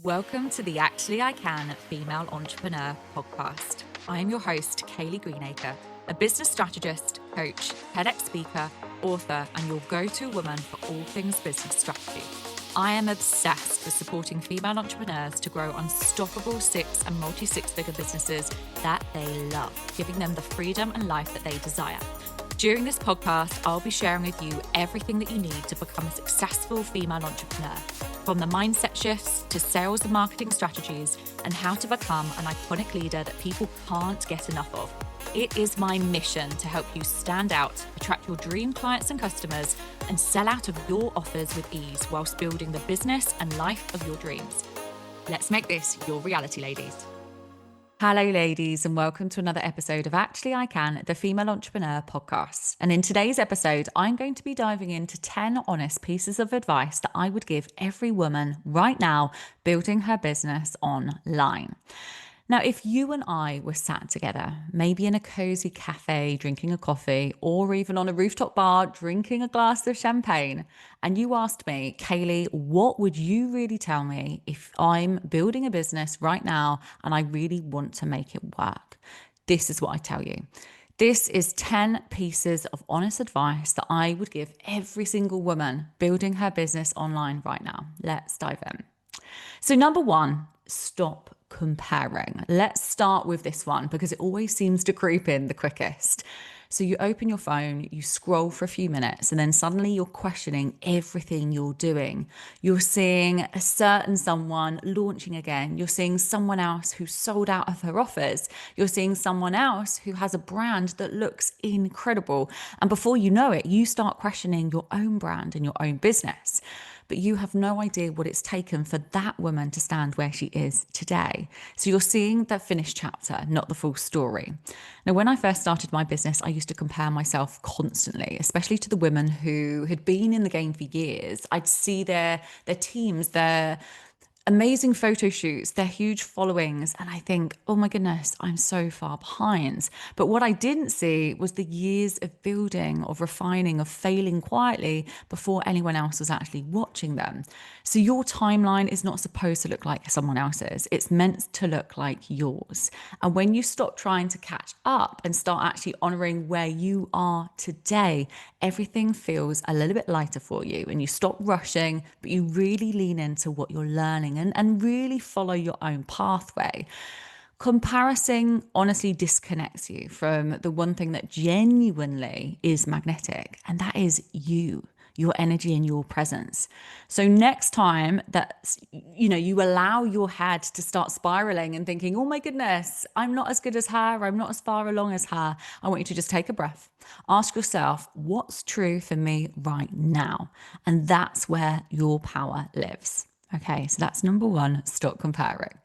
Welcome to the Actually I Can Female Entrepreneur podcast. I am your host, Kayleigh Greenacre, a business strategist, coach, TEDx speaker, author, and your go-to woman for all things business strategy. I am obsessed with supporting female entrepreneurs to grow unstoppable six and multi-six-figure businesses that they love, giving them the freedom and life that they desire. During this podcast, I'll be sharing with you everything that you need to become a successful female entrepreneur, from the mindset shifts to sales and marketing strategies, and how to become an iconic leader that people can't get enough of. It is my mission to help you stand out, attract your dream clients and customers, and sell out of your offers with ease whilst building the business and life of your dreams. Let's make this your reality, ladies. Hello, ladies, and welcome to another episode of Actually I Can, the Female Entrepreneur podcast. And in today's episode, I'm going to be diving into 10 honest pieces of advice that I would give every woman right now building her business online. Now, if you and I were sat together, maybe in a cozy cafe drinking a coffee, or even on a rooftop bar drinking a glass of champagne, and you asked me, Kayleigh, what would you really tell me if I'm building a business right now and I really want to make it work? This is what I tell you. This is 10 pieces of honest advice that I would give every single woman building her business online right now. Let's dive in. So number one, stop comparing. Let's start with this one because it always seems to creep in the quickest. So you open your phone, you scroll for a few minutes, and then suddenly you're questioning everything you're doing. You're seeing a certain someone launching again. You're seeing someone else who's sold out of her offers. You're seeing someone else who has a brand that looks incredible. And before you know it, you start questioning your own brand and your own business. But you have no idea what it's taken for that woman to stand where she is today. So you're seeing the finished chapter, not the full story. Now, when I first started my business, I used to compare myself constantly, especially to the women who had been in the game for years. I'd see their teams, their amazing photo shoots, their huge followings. And I think, oh my goodness, I'm so far behind. But what I didn't see was the years of building, of refining, of failing quietly before anyone else was actually watching them. So your timeline is not supposed to look like someone else's. It's meant to look like yours. And when you stop trying to catch up and start actually honoring where you are today, everything feels a little bit lighter for you. And you stop rushing, but you really lean into what you're learning and really follow your own pathway. Comparison honestly disconnects you from the one thing that genuinely is magnetic, and that is you, your energy and your presence. So next time that you allow your head to start spiraling and thinking, oh my goodness, I'm not as good as her, I'm not as far along as her, I want you to just take a breath. Ask yourself, what's true for me right now? And that's where your power lives. Okay, so that's number one, stop comparing.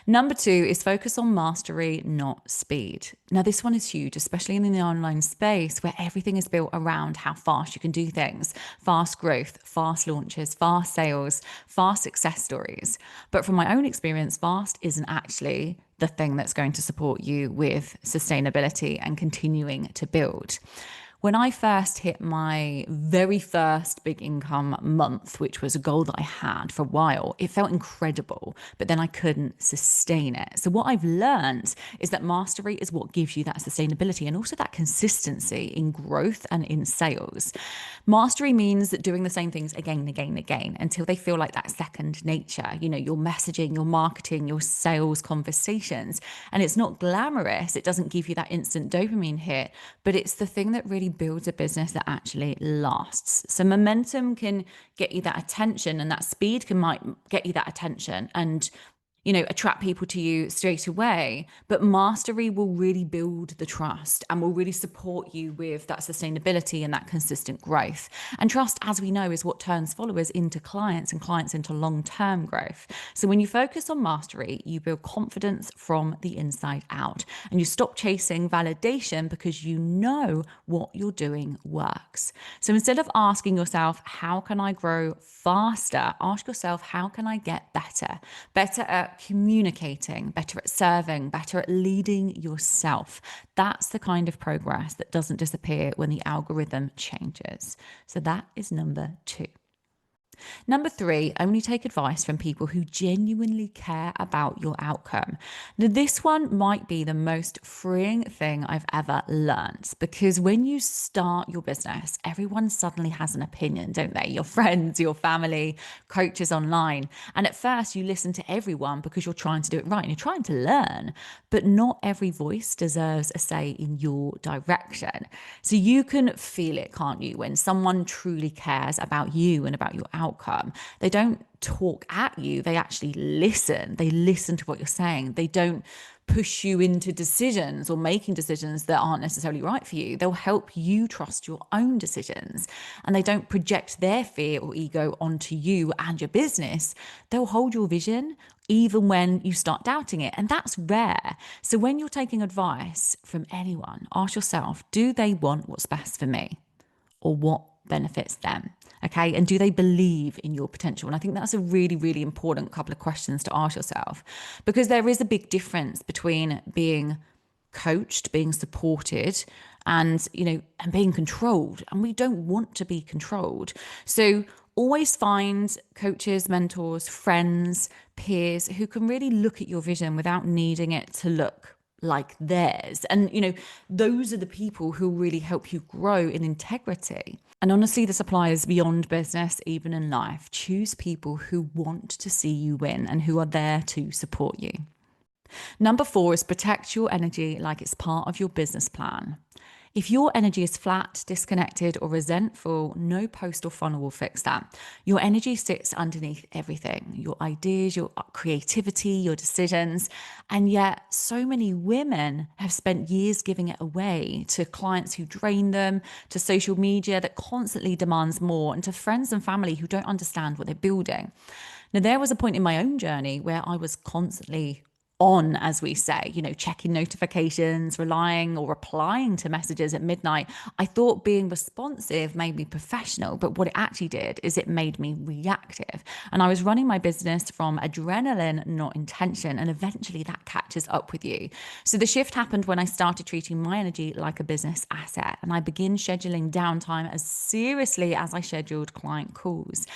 Number two is focus on mastery, not speed. Now, this one is huge, especially in the online space where everything is built around how fast you can do things, fast growth, fast launches, fast sales, fast success stories. But from my own experience, fast isn't actually the thing that's going to support you with sustainability and continuing to build. When I first hit my very first big income month, which was a goal that I had for a while, it felt incredible, but then I couldn't sustain it. So what I've learned is that mastery is what gives you that sustainability and also that consistency in growth and in sales. Mastery means that doing the same things again and again and again until they feel like that second nature, your messaging, your marketing, your sales conversations. And it's not glamorous. It doesn't give you that instant dopamine hit, but it's the thing that really builds a business that actually lasts. So momentum can get you that attention, and that speed might get you that attention and attract people to you straight away. But mastery will really build the trust and will really support you with that sustainability and that consistent growth. And trust, as we know, is what turns followers into clients and clients into long-term growth. So when you focus on mastery, you build confidence from the inside out, and you stop chasing validation because you know what you're doing works. So instead of asking yourself, how can I grow faster? Ask yourself, how can I get better? Better at communicating, better at serving, better at leading yourself. That's the kind of progress that doesn't disappear when the algorithm changes. So that is number two. Number 3, only take advice from people who genuinely care about your outcome. Now, this one might be the most freeing thing I've ever learned, because when you start your business, everyone suddenly has an opinion, don't they? Your friends, your family, coaches online. And at first you listen to everyone because you're trying to do it right and you're trying to learn, but not every voice deserves a say in your direction. So you can feel it, can't you? When someone truly cares about you and about your outcome, they don't talk at you. They actually listen. They listen to what you're saying. They don't push you into decisions or making decisions that aren't necessarily right for you. They'll help you trust your own decisions, and they don't project their fear or ego onto you and your business. They'll hold your vision even when you start doubting it. And that's rare. So when you're taking advice from anyone, ask yourself, do they want what's best for me or what benefits them? Okay. And do they believe in your potential? And I think that's a really, really important couple of questions to ask yourself, because there is a big difference between being coached, being supported, and, and being controlled. And we don't want to be controlled. So always find coaches, mentors, friends, peers who can really look at your vision without needing it to look like theirs. And, those are the people who really help you grow in integrity. And honestly, this applies beyond business, even in life. Choose people who want to see you win and who are there to support you. Number 4 is protect your energy like it's part of your business plan. If your energy is flat, disconnected, or resentful, no post or funnel will fix that. Your energy sits underneath everything, your ideas, your creativity, your decisions. And yet so many women have spent years giving it away to clients who drain them, to social media that constantly demands more, and to friends and family who don't understand what they're building. Now, there was a point in my own journey where I was constantly on, as we say, checking notifications, relying or replying to messages at midnight. I thought being responsive made me professional, but what it actually did is it made me reactive. And I was running my business from adrenaline, not intention. And eventually that catches up with you. So the shift happened when I started treating my energy like a business asset. And I began scheduling downtime as seriously as I scheduled client calls.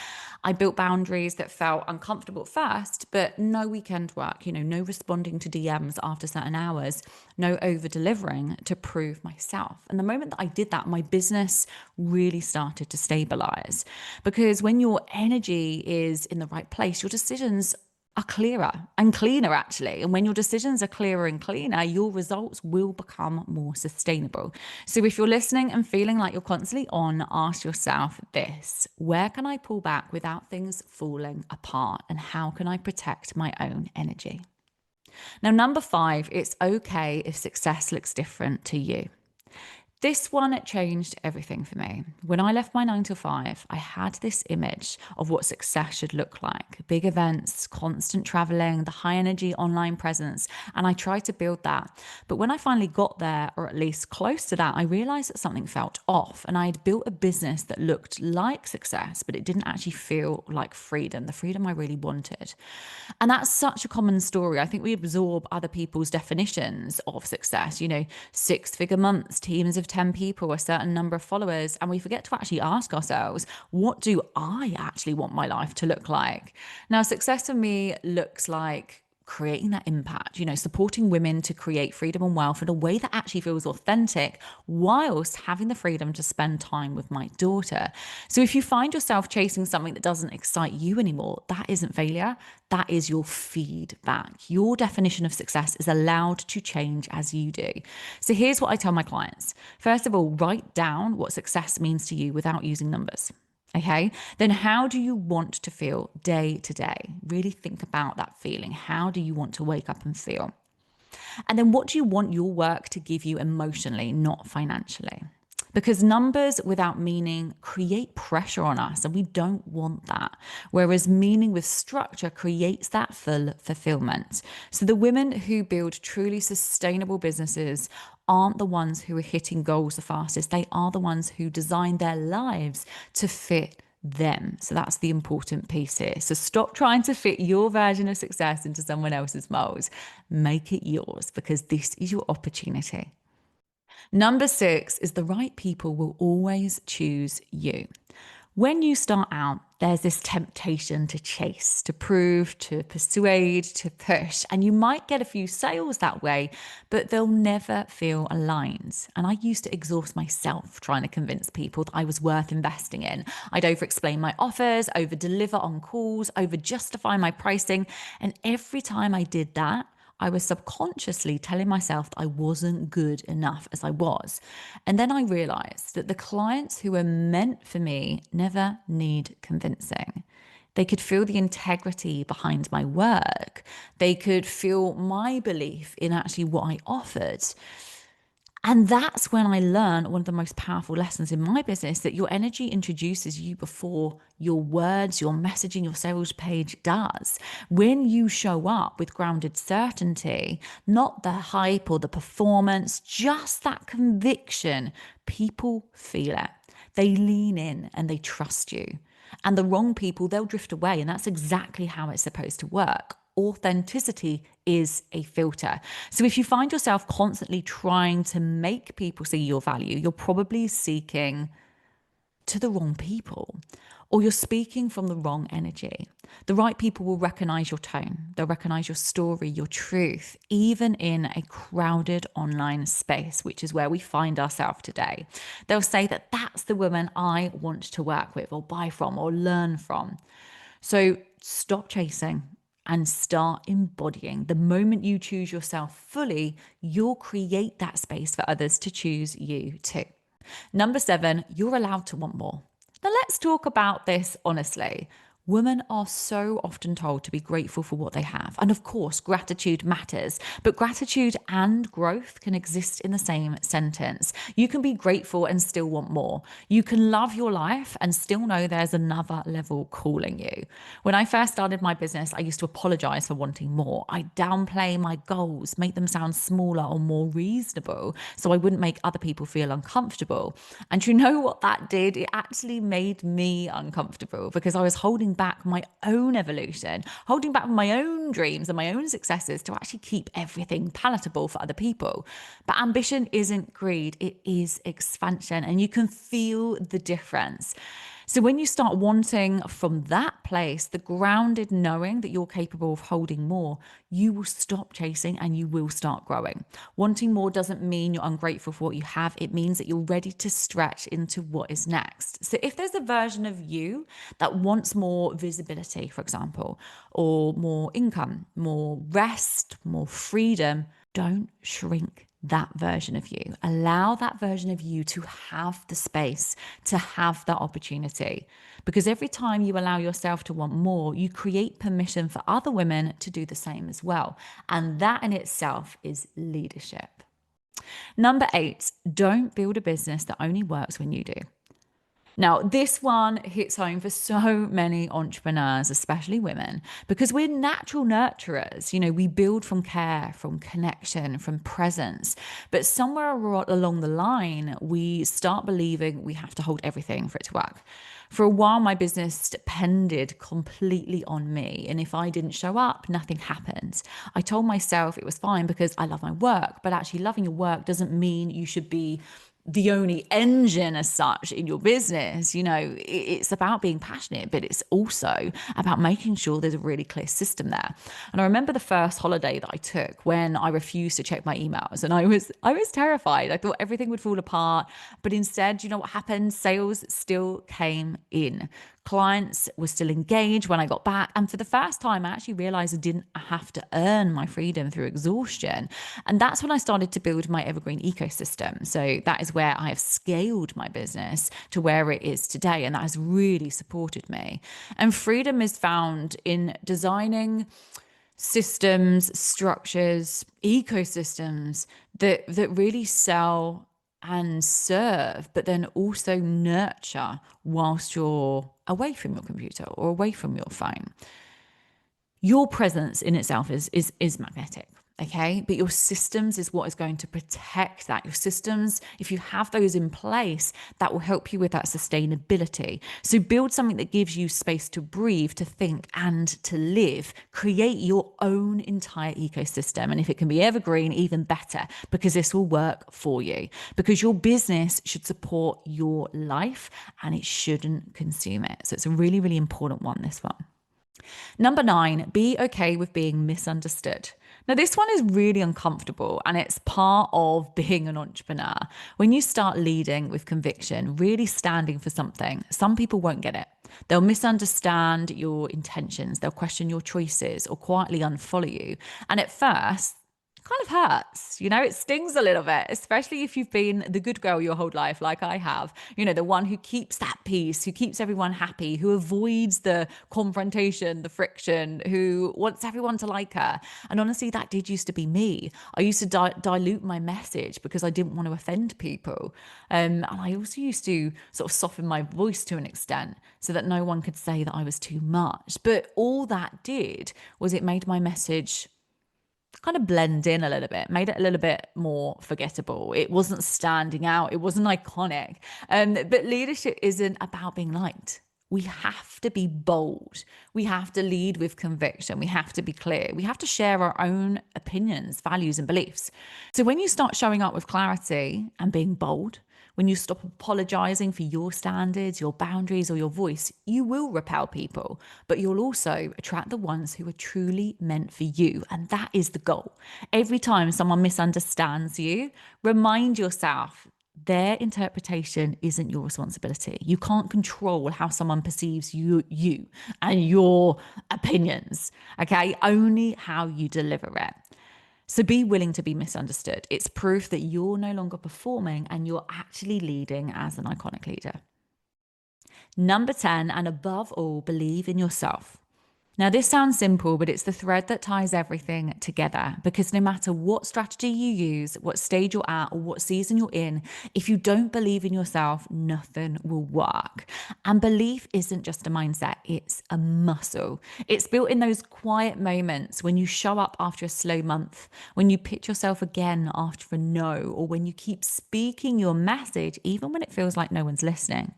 I built boundaries that felt uncomfortable at first, but no weekend work, no responding to DMs after certain hours, no over delivering to prove myself. And the moment that I did that, my business really started to stabilize, because when your energy is in the right place, your decisions are clearer and cleaner, actually. And when your decisions are clearer and cleaner, your results will become more sustainable. So if you're listening and feeling like you're constantly on, ask yourself this: where can I pull back without things falling apart? And how can I protect my own energy? Now, number 5, it's okay if success looks different to you. This one changed everything for me. When I left my 9 to 5, I had this image of what success should look like: big events, constant traveling, the high energy online presence. And I tried to build that. But when I finally got there, or at least close to that, I realized that something felt off. And I had built a business that looked like success, but it didn't actually feel like freedom, the freedom I really wanted. And that's such a common story. I think we absorb other people's definitions of success, 6-figure months, teams of 10 people, a certain number of followers, and we forget to actually ask ourselves, what do I actually want my life to look like? Now, success for me looks like creating that impact, supporting women to create freedom and wealth in a way that actually feels authentic, whilst having the freedom to spend time with my daughter. So if you find yourself chasing something that doesn't excite you anymore, that isn't failure. That is your feedback. Your definition of success is allowed to change as you do. So here's what I tell my clients. First of all, write down what success means to you without using numbers. Okay, then how do you want to feel day to day? Really think about that feeling. How do you want to wake up and feel? And then what do you want your work to give you emotionally, not financially? Because numbers without meaning create pressure on us, and we don't want that. Whereas meaning with structure creates that full fulfillment. So the women who build truly sustainable businesses aren't the ones who are hitting goals the fastest. They are the ones who design their lives to fit them. So that's the important piece here. So stop trying to fit your version of success into someone else's molds. Make it yours, because this is your opportunity. Number 6 is the right people will always choose you. When you start out, there's this temptation to chase, to prove, to persuade, to push, and you might get a few sales that way, but they'll never feel aligned. And I used to exhaust myself trying to convince people that I was worth investing in. I'd over explain my offers, over deliver on calls, over justify my pricing. And every time I did that, I was subconsciously telling myself that I wasn't good enough as I was. And then I realized that the clients who were meant for me never need convincing. They could feel the integrity behind my work. They could feel my belief in actually what I offered. And that's when I learned one of the most powerful lessons in my business, that your energy introduces you before your words, your messaging, your sales page does. When you show up with grounded certainty, not the hype or the performance, just that conviction, people feel it. They lean in and they trust you. And the wrong people, they'll drift away. And that's exactly how it's supposed to work. Authenticity is a filter. So if you find yourself constantly trying to make people see your value, you're probably seeking to the wrong people, or you're speaking from the wrong energy. The right people will recognize your tone. They'll recognize your story, your truth, even in a crowded online space, which is where we find ourselves today. They'll say that that's the woman I want to work with or buy from or learn from. So stop chasing and start embodying. The moment you choose yourself fully, you'll create that space for others to choose you too. Number 7, you're allowed to want more. Now let's talk about this honestly. Women are so often told to be grateful for what they have. And of course, gratitude matters, but gratitude and growth can exist in the same sentence. You can be grateful and still want more. You can love your life and still know there's another level calling you. When I first started my business, I used to apologize for wanting more. I downplay my goals, make them sound smaller or more reasonable so I wouldn't make other people feel uncomfortable. And you know what that did? It actually made me uncomfortable because I was holding back my own evolution, holding back my own dreams and my own successes to actually keep everything palatable for other people. But ambition isn't greed, it is expansion, and you can feel the difference. So when you start wanting from that place, the grounded knowing that you're capable of holding more, you will stop chasing and you will start growing. Wanting more doesn't mean you're ungrateful for what you have. It means that you're ready to stretch into what is next. So if there's a version of you that wants more visibility, for example, or more income, more rest, more freedom, don't shrink that version of you. Allow that version of you to have the space, to have that opportunity. Because every time you allow yourself to want more, you create permission for other women to do the same as well. And that in itself is leadership. Number 8, don't build a business that only works when you do. Now, this one hits home for so many entrepreneurs, especially women, because we're natural nurturers. You know, we build from care, from connection, from presence. But somewhere along the line, we start believing we have to hold everything for it to work. For a while, my business depended completely on me. And if I didn't show up, nothing happened. I told myself it was fine because I love my work, but actually loving your work doesn't mean you should be the only engine as such in your business. You know, it's about being passionate, but it's also about making sure there's a really clear system there. And I remember the first holiday that I took when I refused to check my emails, and I was terrified. I thought everything would fall apart, but instead, you know what happened? Sales still came in. Clients were still engaged when I got back. And for the first time, I actually realized I didn't have to earn my freedom through exhaustion. And that's when I started to build my evergreen ecosystem. So that is where I have scaled my business to where it is today. And that has really supported me. And freedom is found in designing systems, structures, ecosystems that really sell and serve, but then also nurture whilst you're away from your computer or away from your phone. Your presence in itself is magnetic. Okay, but your systems is what is going to protect that. Your systems, if you have those in place, that will help you with that sustainability. So build something that gives you space to breathe, to think, and to live. Create your own entire ecosystem. And if it can be evergreen, even better, because this will work for you. Because your business should support your life and it shouldn't consume it. So it's a really, really important one, this one. Number 9, be okay with being misunderstood. Now, this one is really uncomfortable and it's part of being an entrepreneur. When you start leading with conviction, really standing for something, some people won't get it. They'll misunderstand your intentions, they'll question your choices or quietly unfollow you. And at first, kind of hurts, it stings a little bit, especially if you've been the good girl your whole life, like I have, the one who keeps that peace, who keeps everyone happy, who avoids the confrontation, the friction, who wants everyone to like her. And honestly, that did used to be me. I used to dilute my message because I didn't want to offend people. And I also used to sort of soften my voice to an extent so that no one could say that I was too much. But all that did was it made my message kind of blend in a little bit, made it a little bit more forgettable. It wasn't standing out. It wasn't iconic. But leadership isn't about being liked. We have to be bold. We have to lead with conviction. We have to be clear. We have to share our own opinions, values, and beliefs. So when you start showing up with clarity and being bold, when you stop apologizing for your standards, your boundaries, or your voice, you will repel people, but you'll also attract the ones who are truly meant for you. And that is the goal. Every time someone misunderstands you, remind yourself their interpretation isn't your responsibility. You can't control how someone perceives you and your opinions, okay? Only how you deliver it. So be willing to be misunderstood. It's proof that you're no longer performing and you're actually leading as an iconic leader. Number 10, and above all, believe in yourself. Now, this sounds simple, but it's the thread that ties everything together, because no matter what strategy you use, what stage you're at, or what season you're in, if you don't believe in yourself, nothing will work. And belief isn't just a mindset, it's a muscle. It's built in those quiet moments when you show up after a slow month, when you pitch yourself again after a no, or when you keep speaking your message, even when it feels like no one's listening.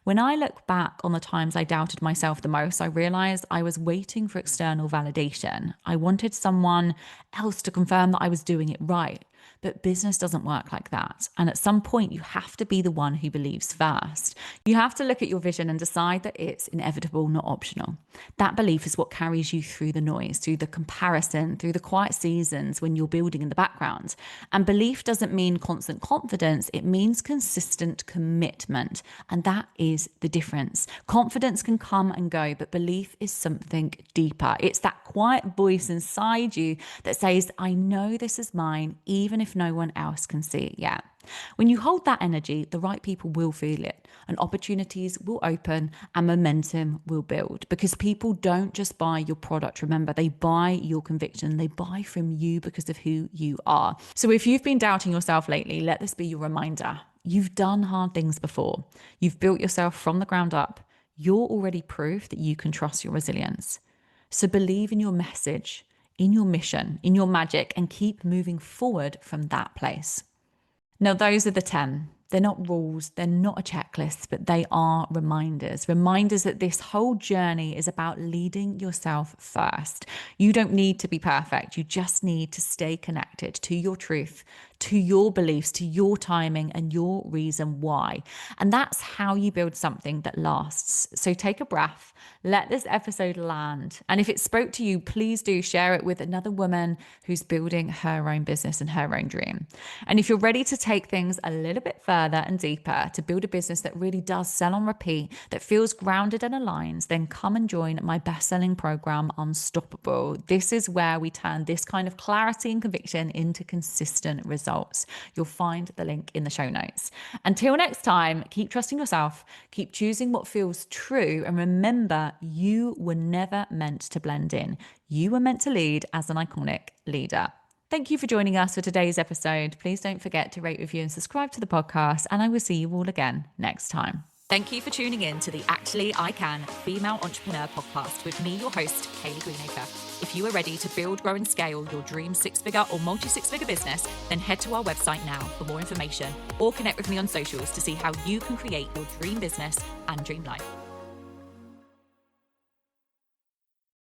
When I look back on the times I doubted myself the most, I realized I was waiting for external validation. I wanted someone else to confirm that I was doing it right. But business doesn't work like that. And at some point, you have to be the one who believes first. You have to look at your vision and decide that it's inevitable, not optional. That belief is what carries you through the noise, through the comparison, through the quiet seasons when you're building in the background. And belief doesn't mean constant confidence. It means consistent commitment. And that is the difference. Confidence can come and go, but belief is something deeper. It's that quiet voice inside you that says, I know this is mine, even if no one else can see it yet. When you hold that energy, the right people will feel it, and opportunities will open and momentum will build, because people don't just buy your product. Remember, they buy your conviction. They buy from you because of who you are. So if you've been doubting yourself lately, let this be your reminder. You've done hard things before. You've built yourself from the ground up. You're already proof that you can trust your resilience. So believe in your message, in your mission, in your magic, and keep moving forward from that place. Now, those are the 10. They're not rules, they're not a checklist, but they are reminders that this whole journey is about leading yourself first. You don't need to be perfect. You just need to stay connected to your truth, to your beliefs, to your timing, and your reason why. And that's how you build something that lasts. So take a breath, let this episode land. And if it spoke to you, please do share it with another woman who's building her own business and her own dream. And if you're ready to take things a little bit further and deeper, to build a business that really does sell on repeat, that feels grounded and aligns, then come and join my best-selling program, Unstoppable. This is where we turn this kind of clarity and conviction into consistent results. You'll find the link in the show notes. Until next time, keep trusting yourself, keep choosing what feels true, and remember, you were never meant to blend in. You were meant to lead as an iconic leader. Thank you for joining us for today's episode. Please don't forget to rate, review, and subscribe to the podcast, and I will see you all again next time. Thank you for tuning in to the Actually I Can Female Entrepreneur podcast with me, your host, Kayleigh Greenacre. If you are ready to build, grow and scale your dream six-figure or multi-six-figure business, then head to our website now for more information or connect with me on socials to see how you can create your dream business and dream life.